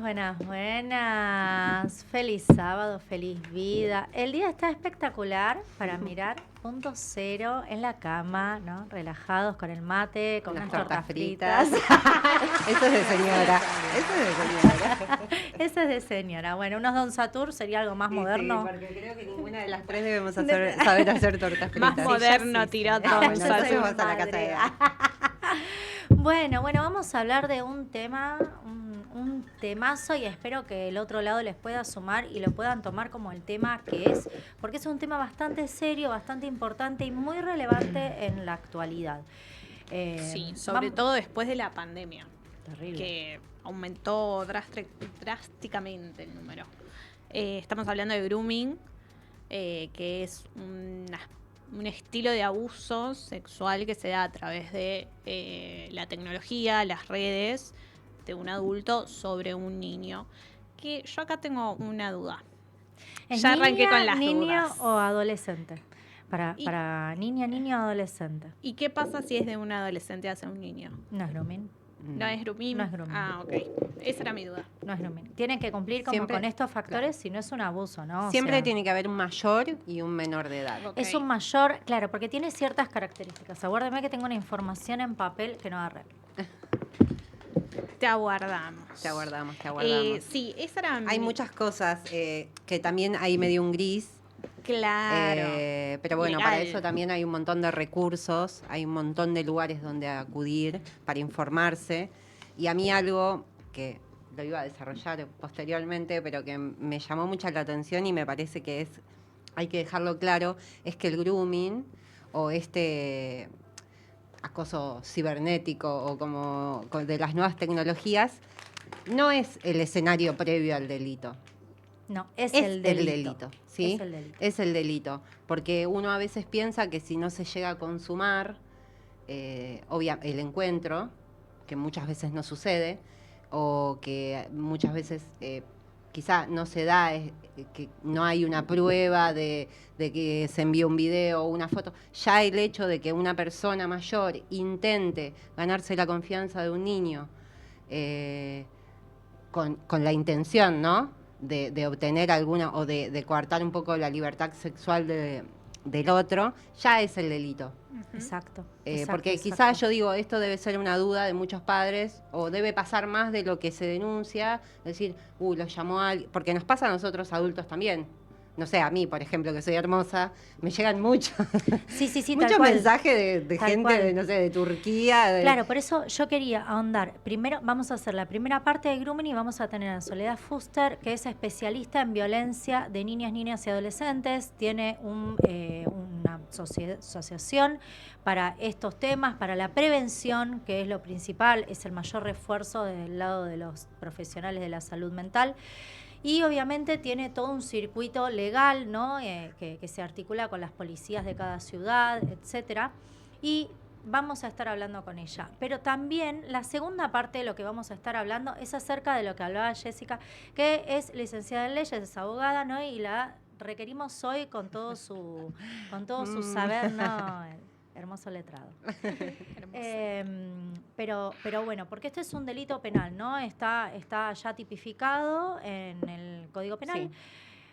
buenas, buenas. Feliz sábado, feliz vida. El día está espectacular para mirar punto cero en la cama, ¿no? Relajados con el mate, con unas tortas fritas. Eso es de señora. Eso es de señora. Eso es de señora. Bueno, unos Don Satur sería algo más moderno. Sí, porque creo que ninguna de las tres debemos saber hacer tortas fritas. Más moderno, sí, tiró sí. Don Yo soy Satur. Vamos a la casa madre. de Bueno, vamos a hablar de un tema, un temazo, y espero que el otro lado les pueda sumar y lo puedan tomar como el tema que es, porque es un tema bastante serio, bastante importante y muy relevante en la actualidad. Sí, sobre todo después de la pandemia, Terrible. que aumentó drásticamente el número. Estamos hablando de grooming, que es un estilo de abuso sexual que se da a través de la tecnología, las redes, de un adulto sobre un niño. Que yo acá tengo una duda. ¿Es Ya arranqué niña, con las niño dudas. o adolescente? Para niña, niño o adolescente. ¿Y qué pasa si es de un adolescente hacia un niño? No es grooming. ¿No es grooming? No es grooming. Ah, ok. Esa era mi duda. No es grooming. Tienen que cumplir como Siempre, con estos factores, claro. si no es un abuso, ¿no? O Siempre sea, tiene que haber un mayor y un menor de edad. Ok. es un mayor, claro, porque tiene ciertas características. Aguárdame que tengo una información en papel que no agarré. Te aguardamos. Te aguardamos, te aguardamos. Sí, esa era Hay muchas cosas que también hay medio un gris. Claro. Pero bueno, para Legal. eso también hay un montón de recursos, hay un montón de lugares donde acudir para informarse. Y a mí algo que lo iba a desarrollar posteriormente, pero que me llamó mucho la atención y me parece que hay que dejarlo claro, es que el grooming o este acoso cibernético o como de las nuevas tecnologías no es el escenario previo al delito. No, es Es el delito. ¿sí? Es el delito. Es el delito, porque uno a veces piensa que si no se llega a consumar el encuentro, que muchas veces no sucede, o que muchas veces quizá no se da, que no hay una prueba de que se envió un video o una foto, ya el hecho de que una persona mayor intente ganarse la confianza de un niño con la intención, ¿no?, de obtener alguna o de coartar un poco la libertad sexual del otro, ya es el delito. Exacto. Porque exacto. quizás yo digo, esto debe ser una duda de muchos padres, o debe pasar más de lo que se denuncia, decir, lo llamó alguien, porque nos pasa a nosotros adultos también. No sé, a mí, por ejemplo, que soy hermosa, me llegan muchos Sí, tal muchos cual. mensajes de Tal gente, cual. no sé, de Turquía. Claro, por eso yo quería ahondar. Primero vamos a hacer la primera parte de grooming y vamos a tener a Soledad Fuster, que es especialista en violencia de niñas, niñas y adolescentes. Tiene una asociación para estos temas, para la prevención, que es lo principal, es el mayor refuerzo del lado de los profesionales de la salud mental. Y obviamente tiene todo un circuito legal, ¿no? Que se articula con las policías de cada ciudad, etcétera. Y vamos a estar hablando con ella. Pero también la segunda parte de lo que vamos a estar hablando es acerca de lo que hablaba Jessica, que es licenciada en leyes, es abogada, ¿no? Y la requerimos hoy con todo su saber, ¿no? Hermoso letrado. Pero bueno, porque esto es un delito penal, ¿no? Está ya tipificado en el Código Penal. Sí.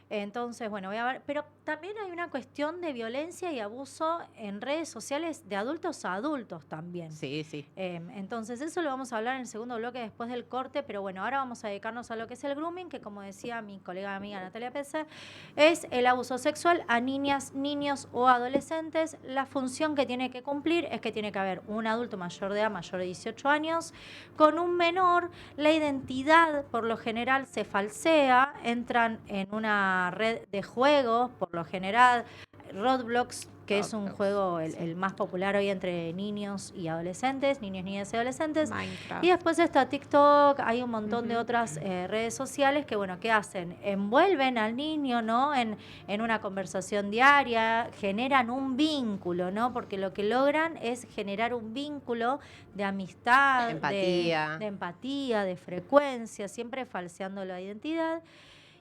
Entonces, bueno, voy a ver. Pero también hay una cuestión de violencia y abuso en redes sociales de adultos a adultos también. Sí, sí. Entonces, eso lo vamos a hablar en el segundo bloque después del corte. Pero bueno, ahora vamos a dedicarnos a lo que es el grooming, que como decía mi colega amiga Natalia Pese, es el abuso sexual a niñas, niños o adolescentes. La función que tiene que cumplir es que tiene que haber un adulto mayor de edad, mayor de 18 años, con un menor. La identidad, por lo general, se falsea. Entran en una red de juegos, por lo general, Roblox, que es un juego el más popular hoy entre niños y adolescentes, niños, niñas y adolescentes. Minecraft. Y después está TikTok, hay un montón de otras redes sociales que, bueno, ¿qué hacen? Envuelven al niño, ¿no? En una conversación diaria, generan un vínculo, ¿no? Porque lo que logran es generar un vínculo de amistad, Empatía. de empatía, de frecuencia, siempre falseando la identidad.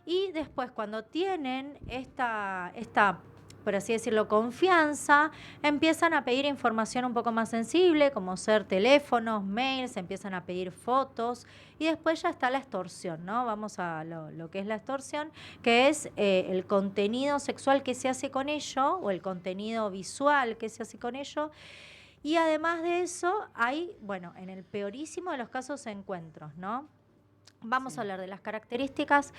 Y después, cuando tienen esta por así decirlo, confianza, empiezan a pedir información un poco más sensible, como ser teléfonos, mails, empiezan a pedir fotos y después ya está la extorsión, ¿no? Vamos a lo que es la extorsión, que es el contenido sexual que se hace con ello o el contenido visual que se hace con ello. Y además de eso, hay, bueno, en el peorísimo de los casos, encuentros, ¿no? Vamos a hablar de las características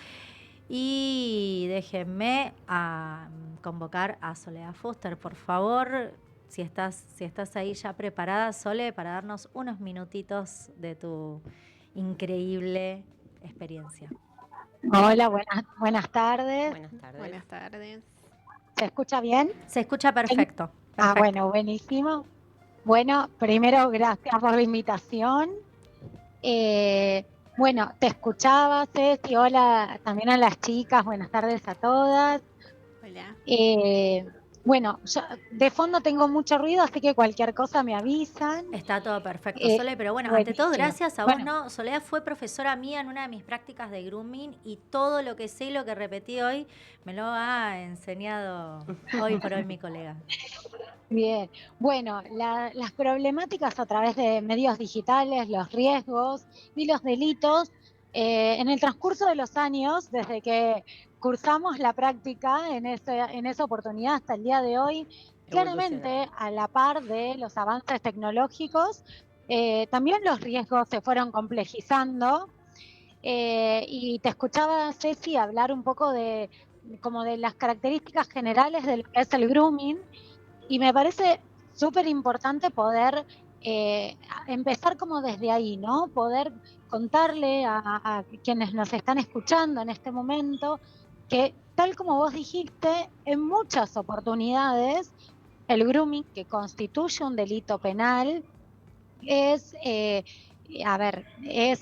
y déjenme convocar a Soledad Fuster, por favor, si estás ahí ya preparada, Sole, para darnos unos minutitos de tu increíble experiencia. Hola, buenas tardes. Buenas tardes. Buenas tardes. ¿Se escucha bien? Se escucha perfecto. Ah, bueno, buenísimo. Bueno, primero, gracias por la invitación. Bueno, te escuchaba, Ceci, hola también a las chicas, buenas tardes a todas. Hola. Bueno, yo de fondo tengo mucho ruido, así que cualquier cosa me avisan. Está todo perfecto, Sole, pero bueno, ante buenísimo. todo, gracias a Bueno. vos, ¿no? Soledad fue profesora mía en una de mis prácticas de grooming y todo lo que sé y lo que repetí hoy me lo ha enseñado hoy por hoy mi colega. Bien, bueno, las problemáticas a través de medios digitales, los riesgos y los delitos, en el transcurso de los años, desde que cursamos la práctica en esa oportunidad hasta el día de hoy, claramente a la par de los avances tecnológicos, también los riesgos se fueron complejizando. Y te escuchaba, Ceci, hablar un poco como de las características generales de lo que es el grooming. Y me parece súper importante poder empezar como desde ahí, ¿no? Poder contarle a quienes nos están escuchando en este momento que, tal como vos dijiste, en muchas oportunidades el grooming, que constituye un delito penal, es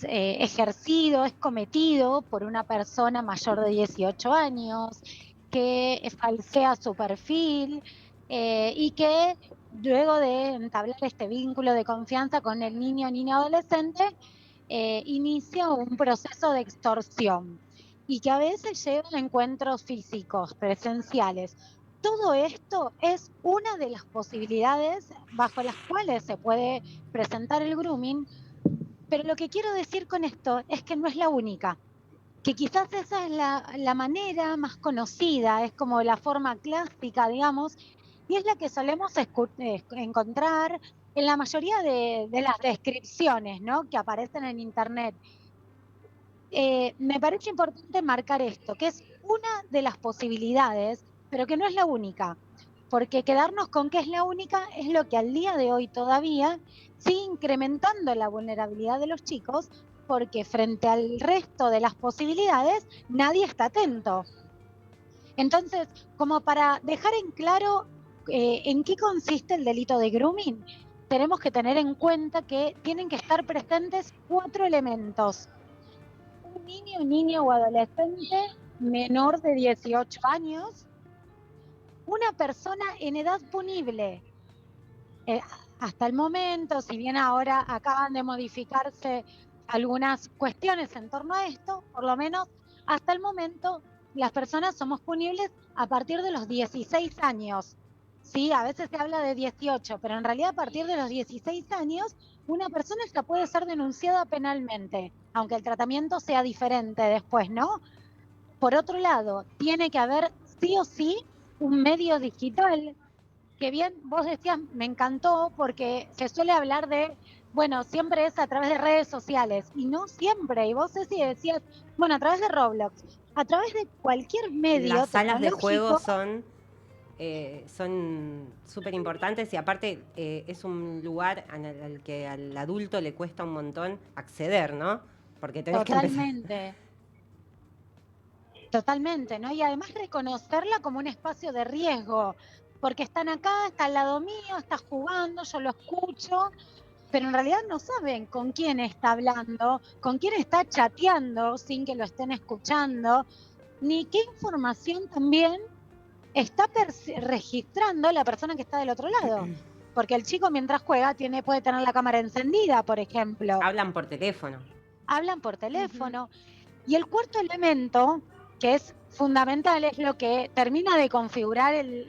ejercido, es cometido por una persona mayor de 18 años, que falsea su perfil y que luego de entablar este vínculo de confianza con el niño o niña adolescente, inicia un proceso de extorsión y que a veces lleva a encuentros físicos, presenciales. Todo esto es una de las posibilidades bajo las cuales se puede presentar el grooming, pero lo que quiero decir con esto es que no es la única, que quizás esa es la manera más conocida, es como la forma clásica, digamos, y es la que solemos encontrar en la mayoría de las descripciones, ¿no?, que aparecen en Internet. Me parece importante marcar esto, que es una de las posibilidades, pero que no es la única, porque quedarnos con que es la única es lo que al día de hoy todavía sigue incrementando la vulnerabilidad de los chicos, porque frente al resto de las posibilidades nadie está atento. Entonces, como para dejar en claro en qué consiste el delito de grooming, tenemos que tener en cuenta que tienen que estar presentes 4 elementos. Un niño, niña o adolescente menor de 18 años, una persona en edad punible. Hasta el momento, si bien ahora acaban de modificarse algunas cuestiones en torno a esto, por lo menos hasta el momento las personas somos punibles a partir de los 16 años. Sí, a veces se habla de 18, pero en realidad a partir de los 16 años una persona ya puede ser denunciada penalmente, aunque el tratamiento sea diferente después, ¿no? Por otro lado, tiene que haber sí o sí un medio digital, que bien vos decías, me encantó, porque se suele hablar de, bueno, siempre es a través de redes sociales, y no siempre, y vos decías, bueno, a través de Roblox, a través de cualquier medio Las salas de tecnológico. juego son súper importantes y aparte es un lugar al que al adulto le cuesta un montón acceder, ¿no? Porque tenés que empezar. Totalmente, ¿no? Y además reconocerla como un espacio de riesgo, porque están acá, está al lado mío, está jugando, yo lo escucho, pero en realidad no saben con quién está hablando, con quién está chateando sin que lo estén escuchando, ni qué información también está registrando la persona que está del otro lado. Porque el chico mientras juega puede tener la cámara encendida, por ejemplo. Hablan por teléfono. Hablan por teléfono. Y el cuarto elemento, que es fundamental, es lo que termina de configurar el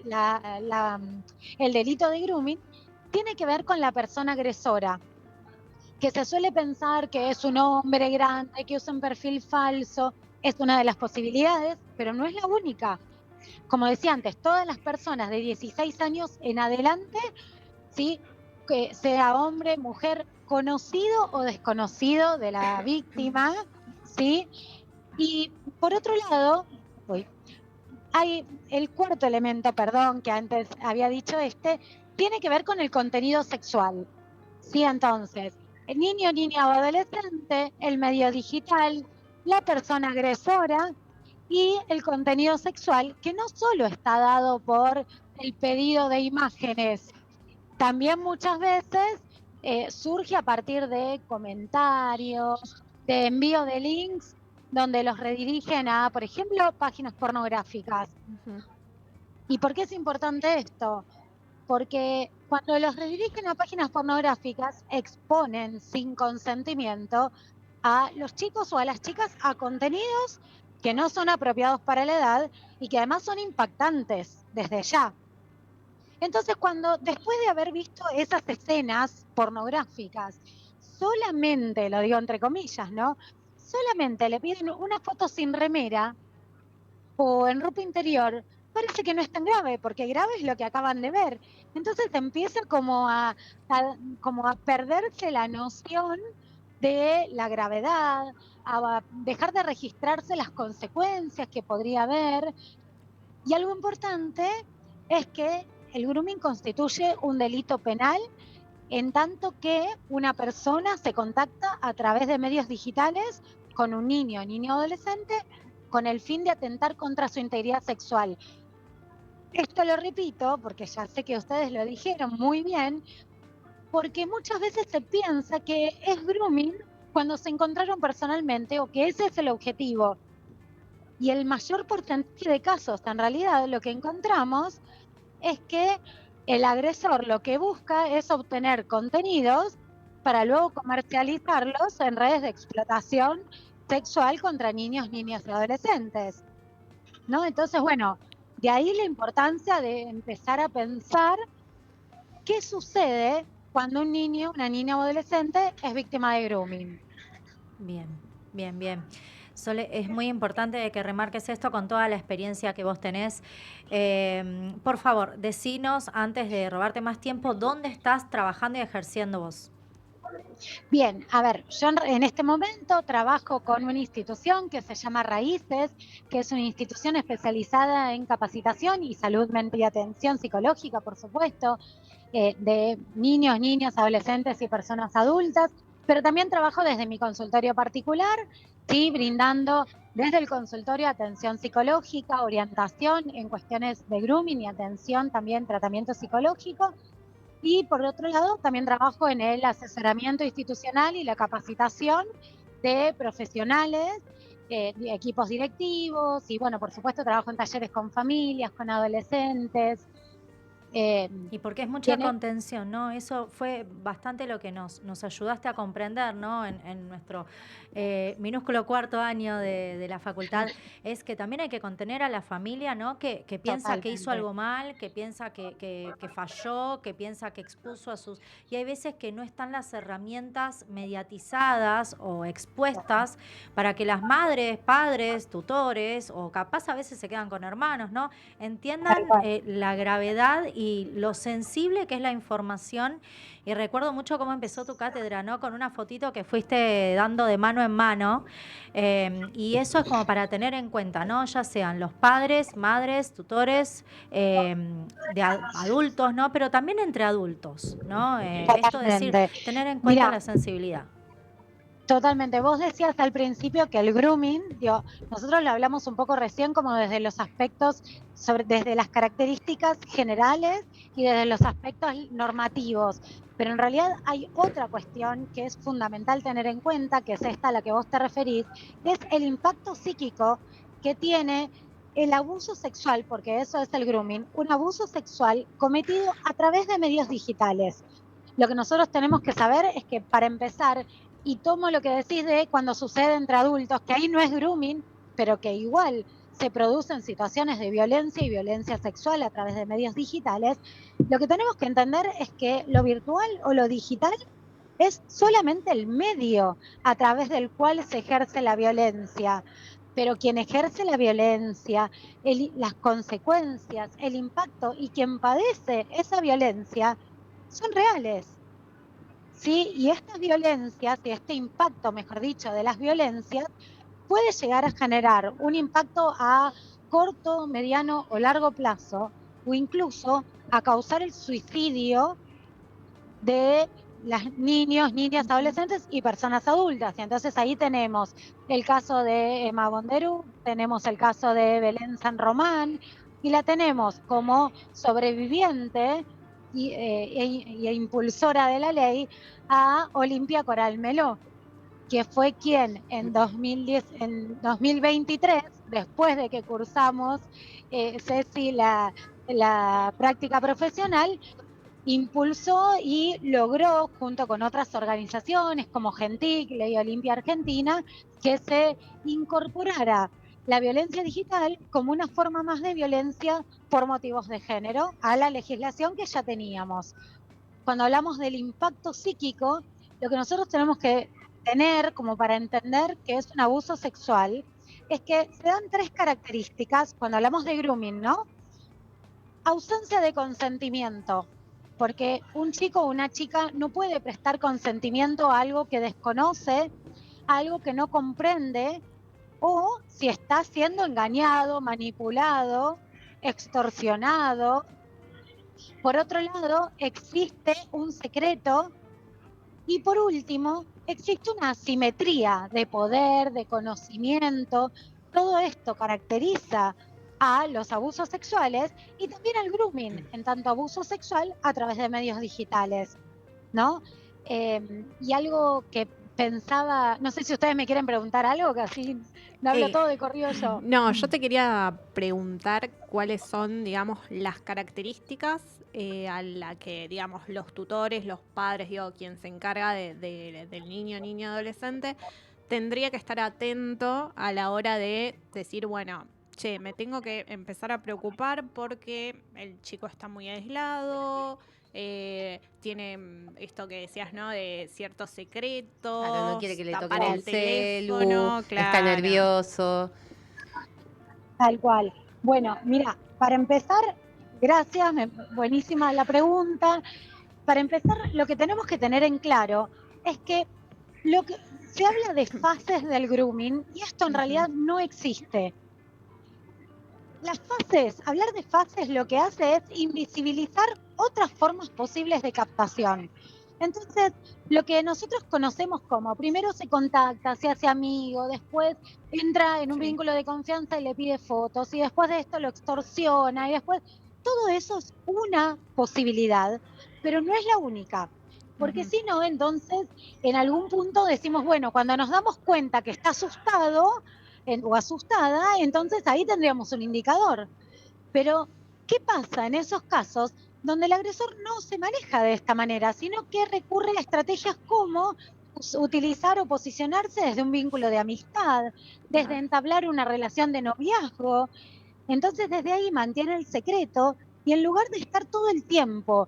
delito de grooming, tiene que ver con la persona agresora, que se suele pensar que es un hombre grande, que usa un perfil falso, es una de las posibilidades, pero no es la única. Como decía antes, todas las personas de 16 años en adelante, ¿sí?, que sea hombre, mujer, conocido o desconocido de la víctima, ¿sí? Y por otro lado, hay el cuarto elemento, perdón, que antes había dicho tiene que ver con el contenido sexual. Sí, entonces, el niño, niña o adolescente, el medio digital, la persona agresora y el contenido sexual, que no solo está dado por el pedido de imágenes, también muchas veces surge a partir de comentarios, de envío de links, donde los redirigen a, por ejemplo, páginas pornográficas. ¿Y por qué es importante esto? Porque cuando los redirigen a páginas pornográficas, exponen sin consentimiento a los chicos o a las chicas a contenidos que no son apropiados para la edad y que además son impactantes desde ya. Entonces, cuando después de haber visto esas escenas pornográficas, solamente, lo digo entre comillas, ¿no?, solamente le piden una foto sin remera o en ropa interior, parece que no es tan grave, porque grave es lo que acaban de ver. Entonces empieza como a perderse la noción de la gravedad, a dejar de registrarse las consecuencias que podría haber. Y algo importante es que el grooming constituye un delito penal en tanto que una persona se contacta a través de medios digitales con un niño o adolescente con el fin de atentar contra su integridad sexual. Esto lo repito porque ya sé que ustedes lo dijeron muy bien, porque muchas veces se piensa que es grooming cuando se encontraron personalmente o que ese es el objetivo. Y el mayor porcentaje de casos, en realidad, lo que encontramos es que el agresor lo que busca es obtener contenidos para luego comercializarlos en redes de explotación sexual contra niños, niñas y adolescentes, ¿no? Entonces, bueno, de ahí la importancia de empezar a pensar qué sucede cuando un niño, una niña o adolescente es víctima de grooming. Bien, bien, bien. Sole, es muy importante que remarques esto con toda la experiencia que vos tenés. Por favor, decinos, antes de robarte más tiempo, ¿dónde estás trabajando y ejerciendo vos? Bien, a ver, yo en este momento trabajo con una institución que se llama Raíces, que es una institución especializada en capacitación y salud mental y atención psicológica, por supuesto, de niños, niñas, adolescentes y personas adultas, pero también trabajo desde mi consultorio particular, sí, brindando desde el consultorio atención psicológica, orientación en cuestiones de grooming y atención también tratamiento psicológico. Y por otro lado, también trabajo en el asesoramiento institucional y la capacitación de profesionales, de equipos directivos y bueno, por supuesto trabajo en talleres con familias, con adolescentes. Y porque es mucha contención, ¿no? Eso fue bastante lo que nos ayudaste a comprender, ¿no? En nuestro minúsculo cuarto año de la facultad, es que también hay que contener a la familia, ¿no? Que piensa que hizo algo mal, que piensa que falló, que piensa que expuso a sus... Y hay veces que no están las herramientas mediatizadas o expuestas para que las madres, padres, tutores, o capaz a veces se quedan con hermanos, ¿no?, entiendan la gravedad y lo sensible que es la información. Y recuerdo mucho cómo empezó tu cátedra, ¿no?, con una fotito que fuiste dando de mano en mano. Y eso es como para tener en cuenta, ¿no?, ya sean los padres, madres, tutores, de adultos, ¿no?, pero también entre adultos, ¿no? Esto es decir, tener en cuenta la sensibilidad. Totalmente. Vos decías al principio que el grooming, nosotros lo hablamos un poco recién como desde los aspectos, desde las características generales y desde los aspectos normativos. Pero en realidad hay otra cuestión que es fundamental tener en cuenta, que es esta a la que vos te referís, que es el impacto psíquico que tiene el abuso sexual, porque eso es el grooming, un abuso sexual cometido a través de medios digitales. Lo que nosotros tenemos que saber es que, para empezar, y tomo lo que decís de cuando sucede entre adultos, que ahí no es grooming, pero que igual se producen situaciones de violencia y violencia sexual a través de medios digitales, lo que tenemos que entender es que lo virtual o lo digital es solamente el medio a través del cual se ejerce la violencia. Pero quien ejerce la violencia, las consecuencias, el impacto y quien padece esa violencia son reales. ¿Sí? Y estas violencias y este impacto, mejor dicho, de las violencias puede llegar a generar un impacto a corto, mediano o largo plazo, o incluso a causar el suicidio de las niños, niñas, adolescentes y personas adultas. Y entonces ahí tenemos el caso de Emma Bonderú, tenemos el caso de Belén San Román, y la tenemos como sobreviviente e impulsora de la ley a Olimpia Coral Meló, que fue quien en 2023, después de que cursamos, Ceci, la práctica profesional, impulsó y logró, junto con otras organizaciones como Gentic, Ley Olimpia Argentina, que se incorporara la violencia digital como una forma más de violencia por motivos de género a la legislación que ya teníamos. Cuando hablamos del impacto psíquico, lo que nosotros tenemos que tener como para entender que es un abuso sexual es que se dan 3 características cuando hablamos de grooming, ¿no? Ausencia de consentimiento, porque un chico o una chica no puede prestar consentimiento a algo que desconoce, a algo que no comprende, o si está siendo engañado, manipulado, extorsionado. Por otro lado, existe un secreto. Y por último, existe una asimetría de poder, de conocimiento. Todo esto caracteriza a los abusos sexuales y también al grooming, en tanto abuso sexual a través de medios digitales, ¿no? Y algo que pensaba, no sé si ustedes me quieren preguntar algo, que así no hablo todo de corrido yo. No, yo te quería preguntar cuáles son, digamos, las características a la que, digamos, los tutores, los padres, digo, quien se encarga del niño, niña, adolescente, tendría que estar atento a la hora de decir, bueno, che, me tengo que empezar a preocupar porque el chico está muy aislado, tiene esto que decías, ¿no? De ciertos secretos, Claro, no quiere que le tapar toquen el el celu, teléfono, está claro. nervioso. Tal cual. Bueno, mira, para empezar, gracias, buenísima la pregunta. Para empezar, lo que tenemos que tener en claro es que lo que se habla de fases del grooming y esto en realidad no existe. Las fases, hablar de fases lo que hace es invisibilizar otras formas posibles de captación. Entonces, lo que nosotros conocemos como primero se contacta, se hace amigo, después entra en un vínculo de confianza y le pide fotos, y después de esto lo extorsiona, y después todo eso es una posibilidad, pero no es la única. Porque si no, entonces en algún punto decimos, bueno, cuando nos damos cuenta que está asustado, o asustada, entonces ahí tendríamos un indicador. Pero, ¿qué pasa en esos casos donde el agresor no se maneja de esta manera, sino que recurre a estrategias como utilizar o posicionarse desde un vínculo de amistad, desde entablar una relación de noviazgo? Entonces, desde ahí mantiene el secreto y en lugar de estar todo el tiempo,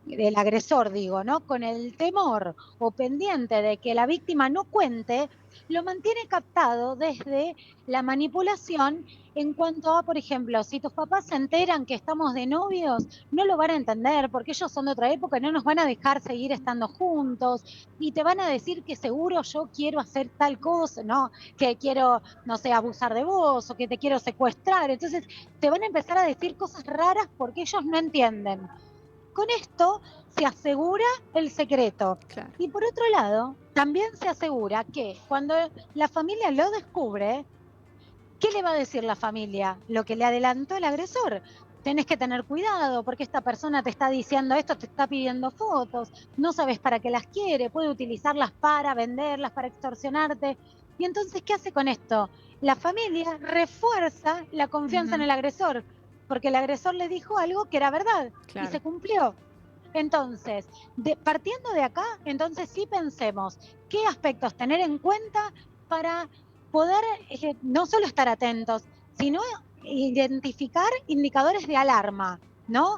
el agresor digo, ¿no? Con el temor o pendiente de que la víctima no cuente, lo mantiene captado desde la manipulación en cuanto a, por ejemplo, si tus papás se enteran que estamos de novios, no lo van a entender porque ellos son de otra época y no nos van a dejar seguir estando juntos y te van a decir que seguro yo quiero hacer tal cosa, ¿no? Que quiero, no sé, abusar de vos o que te quiero secuestrar. Entonces te van a empezar a decir cosas raras porque ellos no entienden. Con esto se asegura el secreto. Claro. Y por otro lado, también se asegura que cuando la familia lo descubre, ¿qué le va a decir la familia? Lo que le adelantó el agresor. Tenés que tener cuidado porque esta persona te está diciendo esto, te está pidiendo fotos, no sabes para qué las quiere, puede utilizarlas para venderlas, para extorsionarte. Y entonces, ¿qué hace con esto? La familia refuerza la confianza en el agresor, porque el agresor le dijo algo que era verdad y se cumplió. Entonces, partiendo de acá, entonces sí pensemos qué aspectos tener en cuenta para poder no solo estar atentos, sino identificar indicadores de alarma, ¿no?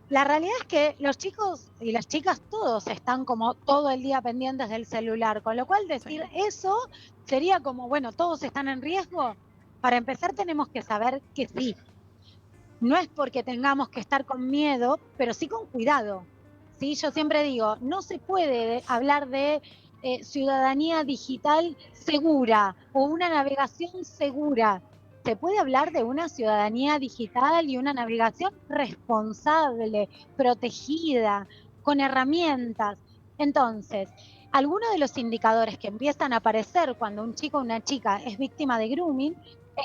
La realidad es que los chicos y las chicas todos están como todo el día pendientes del celular, con lo cual decir eso sería como, bueno, todos están en riesgo. Para empezar tenemos que saber que sí. No es porque tengamos que estar con miedo, pero sí con cuidado. ¿Sí? Yo siempre digo, no se puede hablar de ciudadanía digital segura o una navegación segura. Se puede hablar de una ciudadanía digital y una navegación responsable, protegida, con herramientas. Entonces, algunos de los indicadores que empiezan a aparecer cuando un chico o una chica es víctima de grooming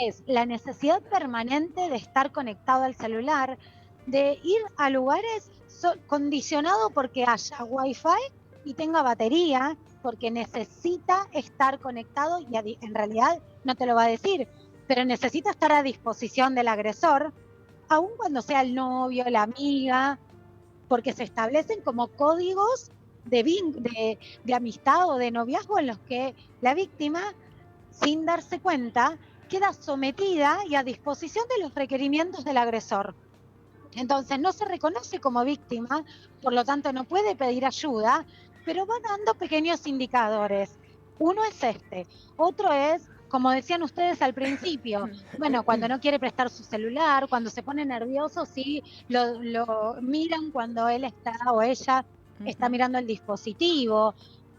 es la necesidad permanente de estar conectado al celular, de ir a lugares condicionado porque haya wifi y tenga batería, porque necesita estar conectado y en realidad no te lo va a decir, pero necesita estar a disposición del agresor, aun cuando sea el novio, la amiga, porque se establecen como códigos de amistad o de noviazgo en los que la víctima, sin darse cuenta, queda sometida y a disposición de los requerimientos del agresor. Entonces no se reconoce como víctima, por lo tanto no puede pedir ayuda, pero va dando pequeños indicadores. Uno es este, otro es, como decían ustedes al principio, bueno, cuando no quiere prestar su celular, cuando se pone nervioso, sí, lo miran cuando él está o ella está mirando el dispositivo.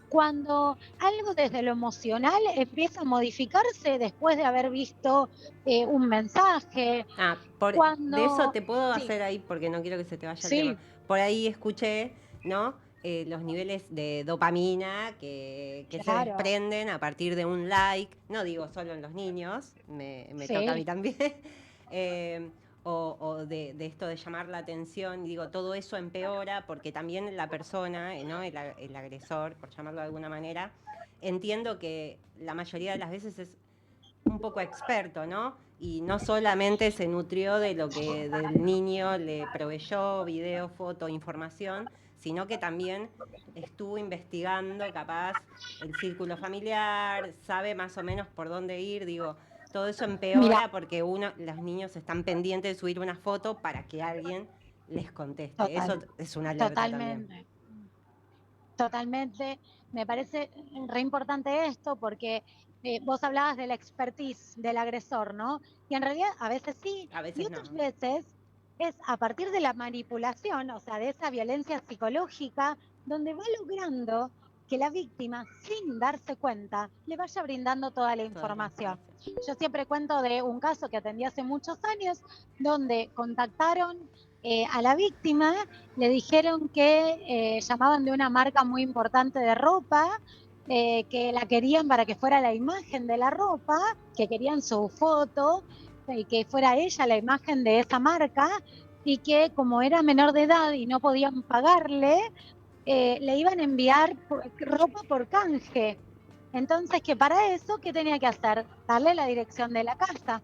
Cuando algo desde lo emocional empieza a modificarse después de haber visto un mensaje. De eso te puedo Sí. hacer ahí, porque no quiero que se te vaya el Sí. tema. Por ahí escuché, ¿no? Los niveles de dopamina que se Claro. desprenden a partir de un like. No digo solo en los niños, me Sí. toca a mí también. O de esto de llamar la atención, digo, todo eso empeora porque también la persona, ¿no? El agresor, por llamarlo de alguna manera, entiendo que la mayoría de las veces es un poco experto, ¿no? Y no solamente se nutrió de lo que del niño le proveyó, video, foto, información, sino que también estuvo investigando capaz el círculo familiar, sabe más o menos por dónde ir, digo, todo eso empeora. Mira. Porque los niños están pendientes de subir una foto para que alguien les conteste. Total. Eso es una alerta Totalmente. también. Totalmente. Me parece re importante esto porque vos hablabas de la expertise del agresor, ¿no? Y en realidad a veces sí, A veces y otras no. veces es a partir de la manipulación, o sea, de esa violencia psicológica, donde va logrando que la víctima, sin darse cuenta, le vaya brindando toda la información. Yo siempre cuento de un caso que atendí hace muchos años, donde contactaron a la víctima, le dijeron que llamaban de una marca muy importante de ropa, que la querían para que fuera la imagen de la ropa, que querían su foto, que fuera ella la imagen de esa marca, y que como era menor de edad y no podían pagarle, le iban a enviar ropa por canje. Entonces, que para eso, ¿qué tenía que hacer? Darle la dirección de la casa.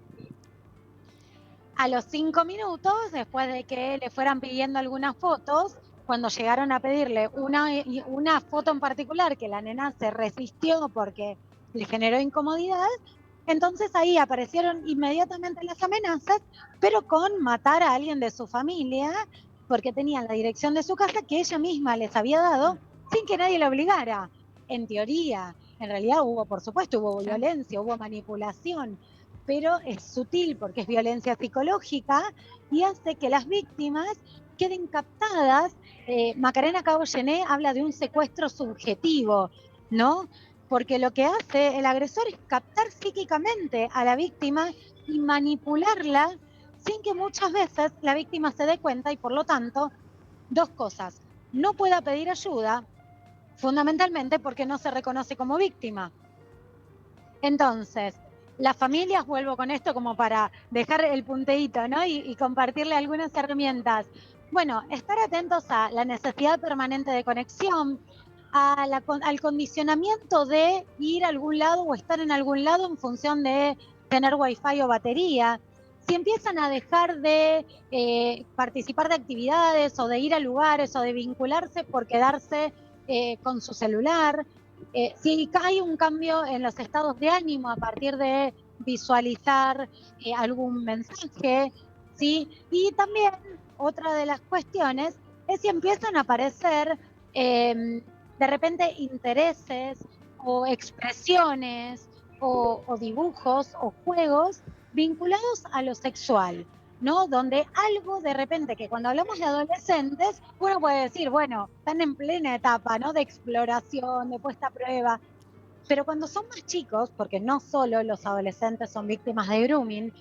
A los 5 minutos, después de que le fueran pidiendo algunas fotos, cuando llegaron a pedirle una foto en particular que la nena se resistió porque le generó incomodidad, entonces ahí aparecieron inmediatamente las amenazas, pero con matar a alguien de su familia, porque tenían la dirección de su casa que ella misma les había dado sin que nadie la obligara. En teoría, en realidad por supuesto, hubo violencia, hubo manipulación, pero es sutil porque es violencia psicológica y hace que las víctimas queden captadas. Macarena Cabo Gené habla de un secuestro subjetivo, ¿no? Porque lo que hace el agresor es captar psíquicamente a la víctima y manipularla sin que muchas veces la víctima se dé cuenta y por lo tanto, dos cosas, no pueda pedir ayuda, fundamentalmente porque no se reconoce como víctima. Entonces, las familias, vuelvo con esto como para dejar el punteíto, ¿no? Y compartirle algunas herramientas. Bueno, estar atentos a la necesidad permanente de conexión, al condicionamiento de ir a algún lado o estar en algún lado en función de tener wifi o batería. Si empiezan a dejar de participar de actividades o de ir a lugares o de vincularse por quedarse con su celular, si hay un cambio en los estados de ánimo a partir de visualizar algún mensaje, ¿sí? Y también otra de las cuestiones es si empiezan a aparecer de repente intereses o expresiones o dibujos o juegos vinculados a lo sexual, ¿no? Donde algo de repente, que cuando hablamos de adolescentes, uno puede decir, bueno, están en plena etapa, ¿no? De exploración, de puesta a prueba. Pero cuando son más chicos, porque no solo los adolescentes son víctimas de grooming,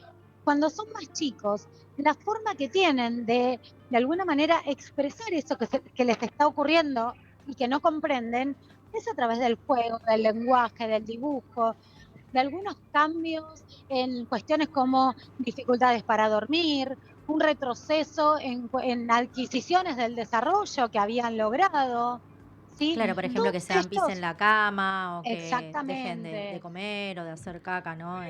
cuando son más chicos, la forma que tienen de alguna manera expresar eso que les está ocurriendo y que no comprenden, es a través del juego, del lenguaje, del dibujo, de algunos cambios en cuestiones como dificultades para dormir, un retroceso en adquisiciones del desarrollo que habían logrado, ¿sí? Claro, por ejemplo, que Todos sean pis en estos, la cama o que dejen de exactamente, comer o de hacer caca, ¿no?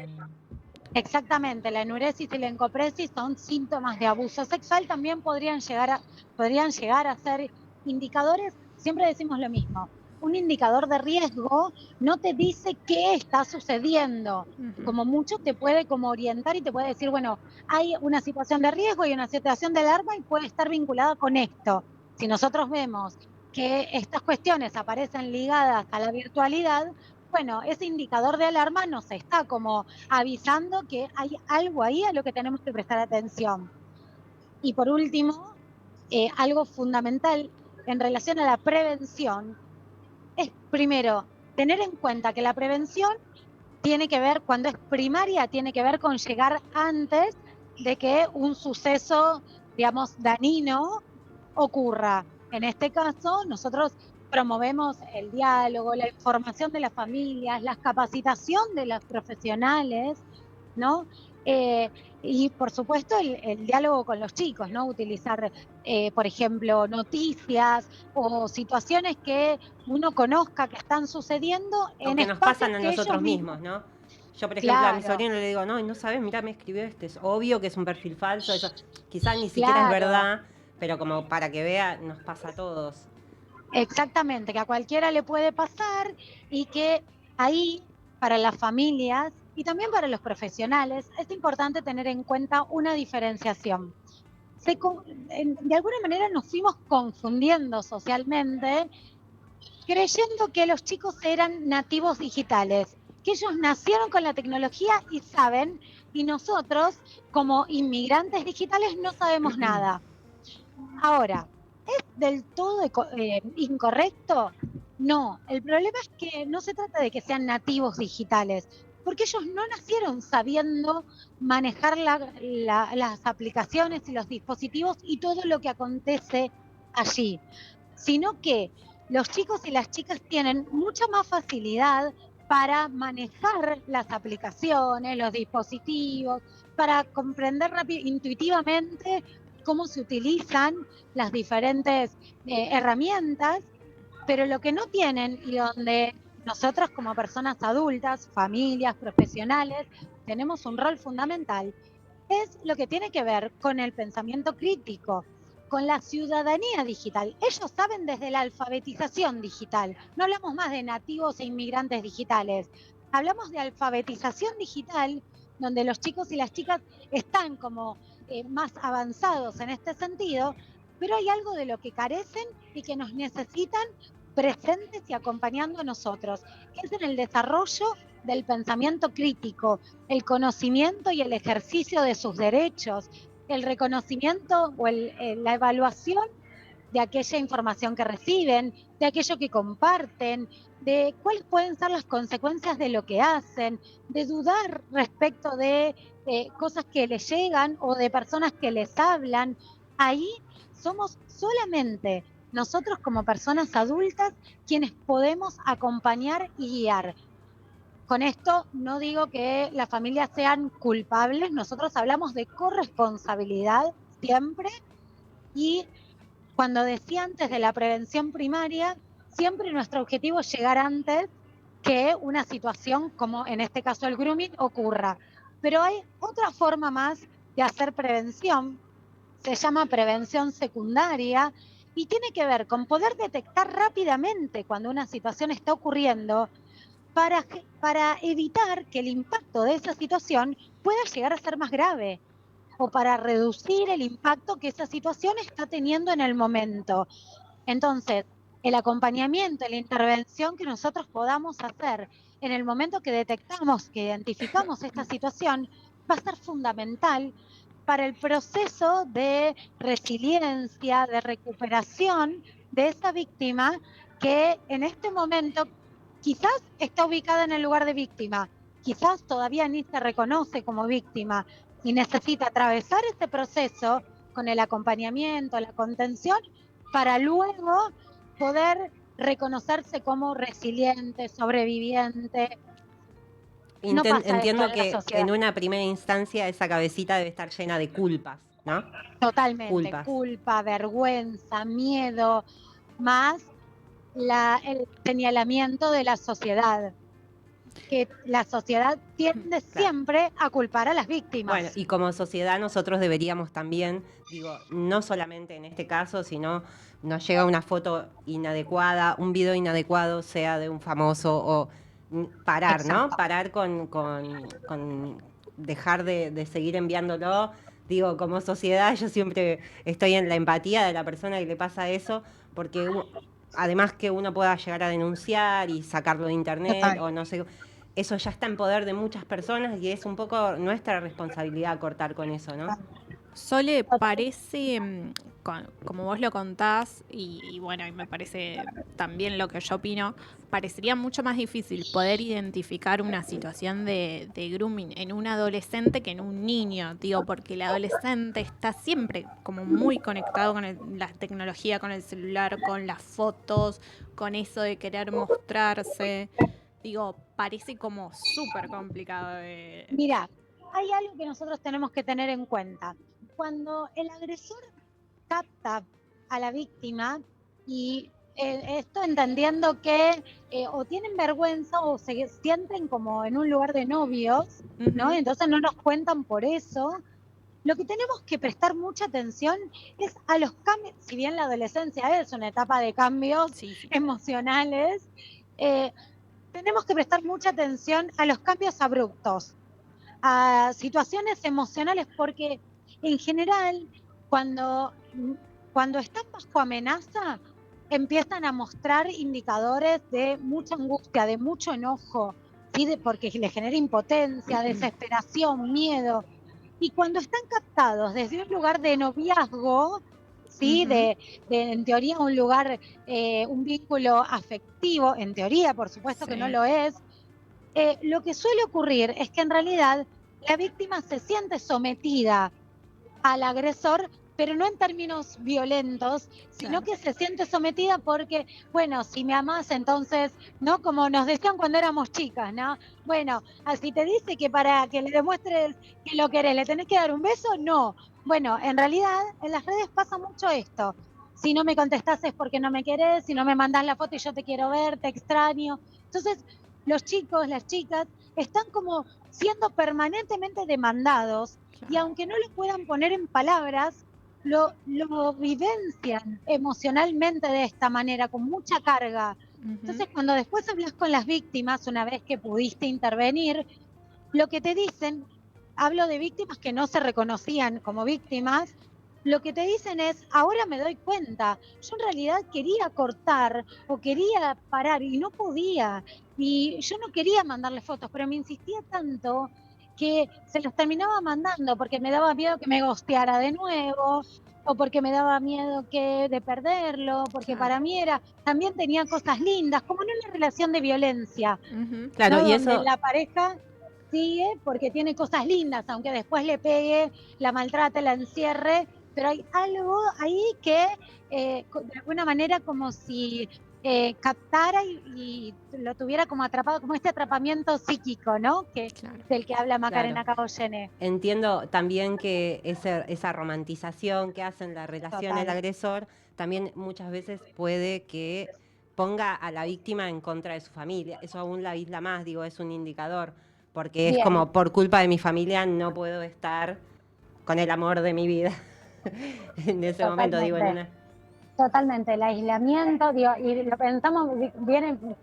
exactamente, la enuresis y la encopresis son síntomas de abuso sexual, también podrían llegar a ser indicadores, siempre decimos lo mismo, un indicador de riesgo no te dice qué está sucediendo, Ujú. como mucho te puede como orientar y te puede decir, bueno, hay una situación de riesgo y una situación de alarma y puede estar vinculada con esto. Si nosotros vemos que estas cuestiones aparecen ligadas a la virtualidad, bueno, ese indicador de alarma nos está como avisando que hay algo ahí a lo que tenemos que prestar atención. Y por último, algo fundamental en relación a la prevención es, primero, tener en cuenta que la prevención tiene que ver, cuando es primaria, tiene que ver con llegar antes de que un suceso, digamos, dañino ocurra. En este caso, nosotros promovemos el diálogo, la información de las familias, la capacitación de los profesionales, ¿no? Eh, y por supuesto el diálogo con los chicos, ¿no? Utilizar, por ejemplo, noticias o situaciones que uno conozca que están sucediendo O en que nos espacios pasan a que ellos nosotros mismos, mismos, ¿no? Yo, por ejemplo, a mi claro, sobrino le digo, no, no sabes, mira, me escribió este, es obvio que es un perfil falso, eso quizás ni siquiera es claro, verdad, pero como para que vea, nos pasa a todos. exactamente, que a cualquiera le puede pasar y que ahí, para las familias y también para los profesionales, es importante tener en cuenta una diferenciación. De alguna manera nos fuimos confundiendo socialmente, creyendo que los chicos eran nativos digitales, que ellos nacieron con la tecnología y saben, y nosotros, como inmigrantes digitales, no sabemos nada. Ahora, ¿es del todo incorrecto? No, el problema es que no se trata de que sean nativos digitales, porque ellos no nacieron sabiendo manejar las aplicaciones y los dispositivos y todo lo que acontece allí, sino que los chicos y las chicas tienen mucha más facilidad para manejar las aplicaciones, los dispositivos, para comprender intuitivamente cómo se utilizan las diferentes herramientas, pero lo que no tienen y donde nosotros como personas adultas, familias, profesionales, tenemos un rol fundamental, es lo que tiene que ver con el pensamiento crítico, con la ciudadanía digital. Ellos saben desde la alfabetización digital. No hablamos más de nativos e inmigrantes digitales. Hablamos de alfabetización digital, donde los chicos y las chicas están como más avanzados en este sentido, pero hay algo de lo que carecen y que nos necesitan presentes y acompañando a nosotros, que es en el desarrollo del pensamiento crítico, el conocimiento y el ejercicio de sus derechos, el reconocimiento o la evaluación de aquella información que reciben, de aquello que comparten, de cuáles pueden ser las consecuencias de lo que hacen, de dudar respecto de cosas que les llegan o de personas que les hablan. Ahí somos solamente nosotros como personas adultas quienes podemos acompañar y guiar. Con esto no digo que las familias sean culpables, nosotros hablamos de corresponsabilidad siempre y cuando decía antes de la prevención primaria, siempre nuestro objetivo es llegar antes que una situación como en este caso el grooming ocurra. Pero hay otra forma más de hacer prevención, se llama prevención secundaria y tiene que ver con poder detectar rápidamente cuando una situación está ocurriendo para evitar que el impacto de esa situación pueda llegar a ser más grave, o para reducir el impacto que esa situación está teniendo en el momento. Entonces, el acompañamiento, la intervención que nosotros podamos hacer en el momento que detectamos, que identificamos esta situación, va a ser fundamental para el proceso de resiliencia, de recuperación de esa víctima que en este momento quizás está ubicada en el lugar de víctima, quizás todavía ni se reconoce como víctima y necesita atravesar ese proceso con el acompañamiento, la contención, para luego poder reconocerse como resiliente, sobreviviente. No pasa Entiendo esto en la que sociedad. en una primera instancia esa cabecita debe estar llena de culpas, ¿no? Totalmente, Culpas. culpa, vergüenza, miedo, más el señalamiento de la sociedad, que la sociedad tiende siempre a culpar a las víctimas. Bueno, y como sociedad nosotros deberíamos también, digo, no solamente en este caso, sino nos llega una foto inadecuada, un video inadecuado, sea de un famoso, o parar, Exacto. ¿no? Parar con dejar de seguir enviándolo. Digo, como sociedad yo siempre estoy en la empatía de la persona que le pasa eso, porque además que uno pueda llegar a denunciar y sacarlo de internet, Total. o no sé, eso ya está en poder de muchas personas y es un poco nuestra responsabilidad cortar con eso, ¿no? Sole, parece, como vos lo contás, y bueno, y me parece también lo que yo opino, parecería mucho más difícil poder identificar una situación de grooming en un adolescente que en un niño, digo, porque el adolescente está siempre como muy conectado con la tecnología, con el celular, con las fotos, con eso de querer mostrarse. Digo, parece como súper complicado de... Mira, hay algo que nosotros tenemos que tener en cuenta. Cuando el agresor capta a la víctima, y esto entendiendo que o tienen vergüenza o se sienten como en un lugar de novios, ¿no? Entonces no nos cuentan por eso. Lo que tenemos que prestar mucha atención es a los cambios, si bien la adolescencia es una etapa de cambios emocionales, tenemos que prestar mucha atención a los cambios abruptos, a situaciones emocionales, porque en general cuando están bajo amenaza empiezan a mostrar indicadores de mucha angustia, de mucho enojo, ¿sí? Porque les genera impotencia, desesperación, miedo. Y cuando están captados desde un lugar de noviazgo, ¿sí? De en teoría un lugar, un vínculo afectivo, en teoría, por supuesto que no lo es, lo que suele ocurrir es que en realidad la víctima se siente sometida al agresor, pero no en términos violentos, sino que se siente sometida porque, bueno, si me amás, entonces, ¿no? Como nos decían cuando éramos chicas, ¿no? Bueno, así te dice que para que le demuestres que lo querés, ¿le tenés que dar un beso? No. Bueno, en realidad en las redes pasa mucho esto. Si no me contestás es porque no me querés, si no me mandás la foto y yo te quiero ver, te extraño. Entonces, los chicos, las chicas, están como siendo permanentemente demandados, y aunque no lo puedan poner en palabras, lo vivencian emocionalmente de esta manera, con mucha carga. Entonces, cuando después hablas con las víctimas, una vez que pudiste intervenir, lo que te dicen, hablo de víctimas que no se reconocían como víctimas, lo que te dicen es, ahora me doy cuenta, yo en realidad quería cortar o quería parar y no podía, y yo no quería mandarle fotos, pero me insistía tanto que se los terminaba mandando porque me daba miedo que me ghosteara de nuevo, o porque me daba miedo de perderlo, porque para mí también tenía cosas lindas, como en una relación de violencia, Claro, ¿no? y Donde eso... la pareja sigue porque tiene cosas lindas, aunque después le pegue, la maltrate, la encierre, pero hay algo ahí que de alguna manera como si captara y lo tuviera como atrapado, como este atrapamiento psíquico, ¿no? Del que habla Macarena Caboyene. Entiendo también que esa romantización que hacen la relación el agresor también muchas veces puede que ponga a la víctima en contra de su familia. Eso aún la aísla más, digo, es un indicador, porque es como por culpa de mi familia no puedo estar con el amor de mi vida en ese momento, digo, en una... Totalmente, el aislamiento, digo, y lo pensamos,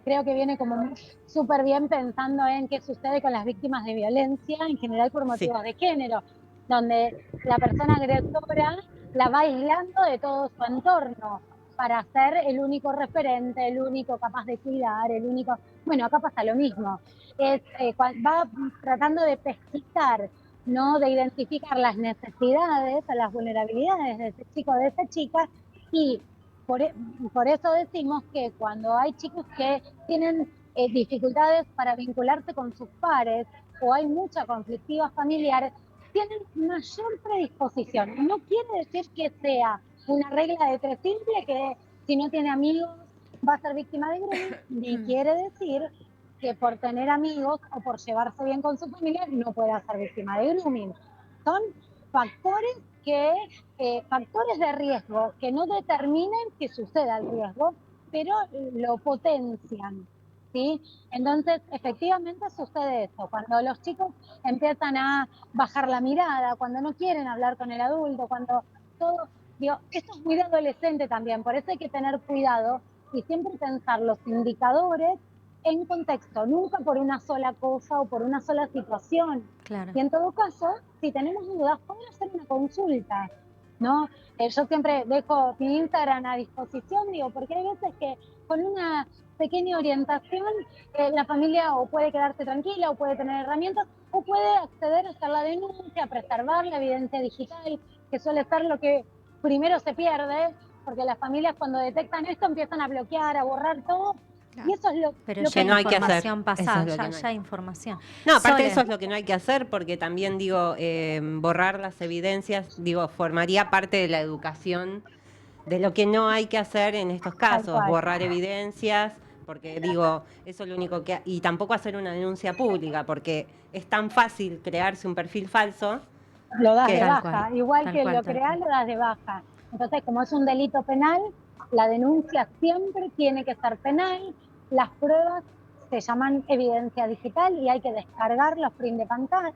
creo que viene como súper bien pensando en qué sucede con las víctimas de violencia, en general por Sí. motivos de género, donde la persona agresora la va aislando de todo su entorno para ser el único referente, el único capaz de cuidar, el único... Bueno, acá pasa lo mismo, va tratando de pesquisar, ¿no? De identificar las necesidades o las vulnerabilidades de ese chico, de esa chica, y por eso decimos que cuando hay chicos que tienen dificultades para vincularse con sus pares o hay mucha conflictiva familiar, tienen mayor predisposición. No quiere decir que sea una regla de tres simple que si no tiene amigos va a ser víctima de grooming, ni quiere decir que por tener amigos o por llevarse bien con su familia no pueda ser víctima de grooming. Son factores factores de riesgo que no determinen que suceda el riesgo, pero lo potencian, ¿sí? Entonces, efectivamente sucede eso, cuando los chicos empiezan a bajar la mirada, cuando no quieren hablar con el adulto, cuando todo... Digo, esto es muy de adolescente también, por eso hay que tener cuidado y siempre pensar los indicadores en contexto, nunca por una sola cosa o por una sola situación. Claro. Y en todo caso, si tenemos dudas, pueden hacer una consulta, ¿no? Yo siempre dejo mi Instagram a disposición, digo, porque hay veces que con una pequeña orientación la familia o puede quedarse tranquila o puede tener herramientas o puede acceder a hacer la denuncia, a preservar la evidencia digital, que suele ser lo que primero se pierde, porque las familias cuando detectan esto empiezan a bloquear, a borrar todo. Claro. Y eso es lo Pero que ya no hay que hacer. información Eso pasada, es lo que no ya hay. información. No, aparte Sole, eso es lo que no hay que hacer, porque también digo, borrar las evidencias, digo, formaría parte de la educación de lo que no hay que hacer en estos tal casos, cual. borrar evidencias, porque digo, eso es lo único que... Y tampoco hacer una denuncia pública, porque es tan fácil crearse un perfil falso. Lo das Que- de Tal baja, cual, igual tal que cual, lo tal creás, cual. lo das de baja. Entonces, como es un delito penal, la denuncia siempre tiene que ser penal, las pruebas se llaman evidencia digital y hay que descargar los print de pantalla,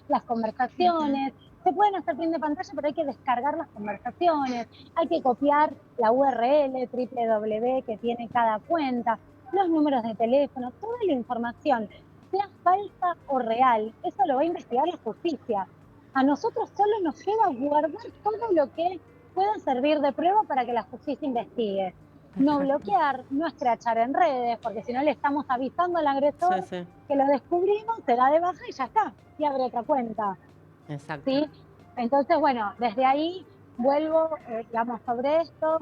las conversaciones. Se pueden hacer print de pantalla, pero hay que descargar las conversaciones, hay que copiar la URL www que tiene cada cuenta, los números de teléfono, toda la información, sea falsa o real, eso lo va a investigar la justicia. A nosotros solo nos lleva a guardar todo lo que pueda servir de prueba para que la justicia investigue. No Perfecto. bloquear, no escrachar en redes, porque si no le estamos avisando al agresor Sí, sí, que lo descubrimos, se da de baja y ya está, y abre otra cuenta. exacto. ¿Sí? Entonces, bueno, desde ahí vuelvo, digamos, sobre esto.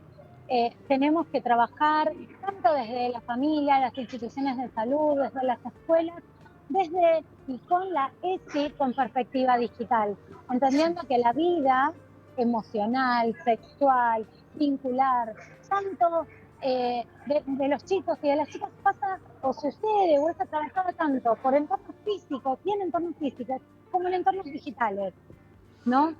Tenemos que trabajar tanto desde la familia, las instituciones de salud, desde las escuelas, desde y con la ESI con perspectiva digital, entendiendo que la vida emocional, sexual, vincular, tanto de los chicos y de las chicas pasa o sucede o es atravesada tanto por entornos físicos y en entornos físicos como en entornos digitales, ¿no?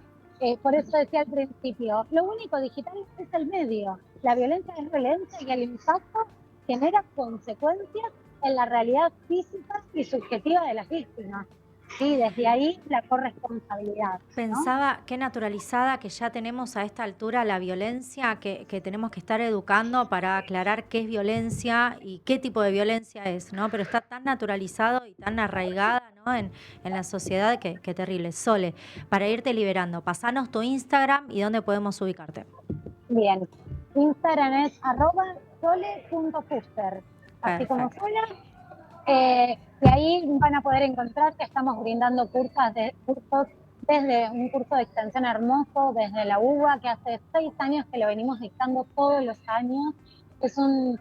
Por eso decía al principio, lo único digital es el medio. La violencia es violencia y el impacto genera consecuencias en la realidad física y subjetiva de las víctimas. Sí, desde ahí la corresponsabilidad, ¿no? Pensaba qué naturalizada que ya tenemos a esta altura la violencia, que tenemos que estar educando para aclarar qué es violencia y qué tipo de violencia es, ¿no? Pero está tan naturalizado y tan arraigada, ¿no? en la sociedad que terrible. Sole, para irte liberando, pasanos tu Instagram y dónde podemos ubicarte. Bien, Instagram es @sole.fuster, así como Perfecto. sola. Y ahí van a poder encontrar que estamos brindando cursos desde un curso de extensión hermoso, desde la UBA, que hace 6 años que lo venimos dictando todos los años. Es un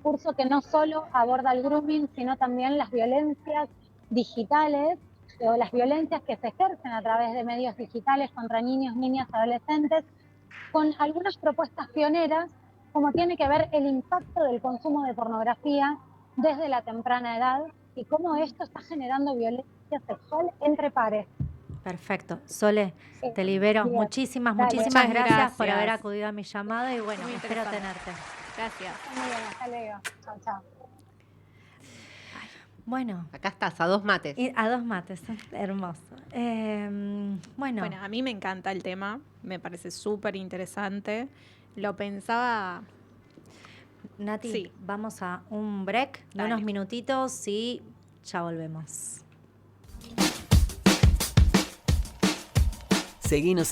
curso que no solo aborda el grooming, sino también las violencias digitales o las violencias que se ejercen a través de medios digitales contra niños, niñas, adolescentes, con algunas propuestas pioneras, como tiene que ver el impacto del consumo de pornografía desde la temprana edad y cómo esto está generando violencia sexual entre pares. Perfecto. Sole, te libero. Bien. Muchísimas Dale. muchísimas Muchas gracias por haber gracias. acudido a mi llamada y bueno, Muy espero interesante. tenerte. Gracias. Muy bien, hasta luego. Chao, chao. Bueno, Acá estás, a 2 mates. y a 2 mates, hermoso. Bueno, Bueno, a mí me encanta el tema, me parece súper interesante. Lo pensaba. Nati, Sí. vamos a un break de Dale. unos minutitos y ya volvemos. Seguinos